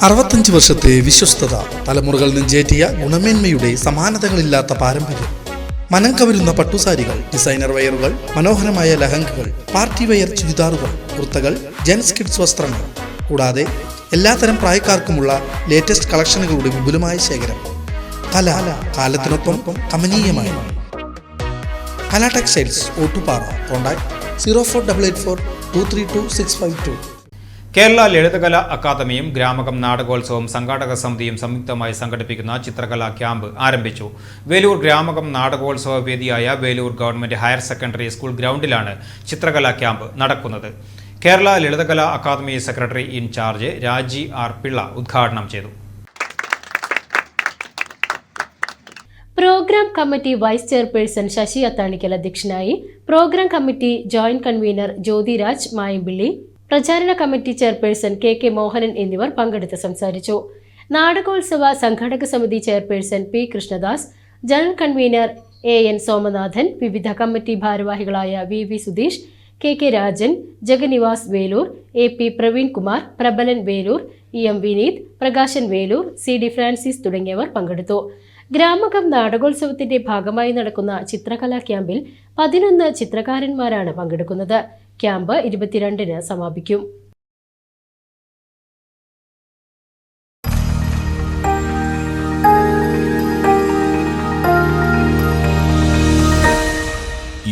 65 വർഷത്തെ വിശ്വസ്തത, തലമുറകൾ നെഞ്ചേറ്റിയ ഗുണമേന്മയുടെ സമാനതകളില്ലാത്ത പാരമ്പര്യം. മനം കവരുന്ന പട്ടുസാരികൾ, ഡിസൈനർ വെയറുകൾ, മനോഹരമായ ലഹങ്കകൾ, പാർട്ടി വെയർ ചുരിദാറുകൾ, കുർത്തകൾ, ജെൻസ് കിഡ്സ് വസ്ത്രങ്ങൾ, കൂടാതെ എല്ലാത്തരം പ്രായക്കാർക്കുമുള്ള ലേറ്റസ്റ്റ് കളക്ഷനുകളുടെ വിപുലമായ ശേഖരം. കല കാലത്തിനൊപ്പം കമനീയമായി. കല ടെക്സ്റ്റൈൽസ്, ഓട്ടുപാറ. കോൺടാക്ട് 0488423265. കേരള ലളിതകലാ അക്കാദമിയും ഗ്രാമകം നാടകോത്സവം സംഘാടക സമിതിയും സംയുക്തമായി സംഘടിപ്പിക്കുന്ന ചിത്രകലാ ക്യാമ്പ് ആരംഭിച്ചു. വേലൂർ ഗ്രാമകം നാടകോത്സവ വേദിയായ Velur government higher secondary school ഗ്രൗണ്ടിലാണ് ചിത്രകലാ ക്യാമ്പ് നടക്കുന്നത്. Kerala Lalithakala academy secretary in charge Raji R Pillai ഉദ്ഘാടനം ചെയ്തു. Programme committee vice chairperson Sasi Athanikkal അധ്യക്ഷനായി. Programme committee joint convener Jyothiraj Mayampilly, പ്രചാരണ കമ്മിറ്റി ചെയർപേഴ്സൺ കെ മോഹനൻ എന്നിവർ പങ്കെടുത്ത് സംസാരിച്ചു. നാടകോത്സവ സംഘാടക സമിതി chairperson P Krishnadas, general convener AN Somanathan, വിവിധ കമ്മിറ്റി ഭാരവാഹികളായ VV Sudheesh, KK Rajan, Jaganivas Velur, AP Praveen Kumar, Prabalan Velur, EM Vineeth, Prakashan Velur, CD Francis തുടങ്ങിയവർ പങ്കെടുത്തു. ഗ്രാമകം നാടകോത്സവത്തിന്റെ ഭാഗമായി നടക്കുന്ന ചിത്രകലാ ക്യാമ്പിൽ 11 ചിത്രകാരന്മാരാണ് പങ്കെടുക്കുന്നത്. ക്യാമ്പ് 22-ന് സമാപിക്കും.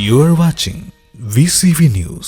You are watching VCV News.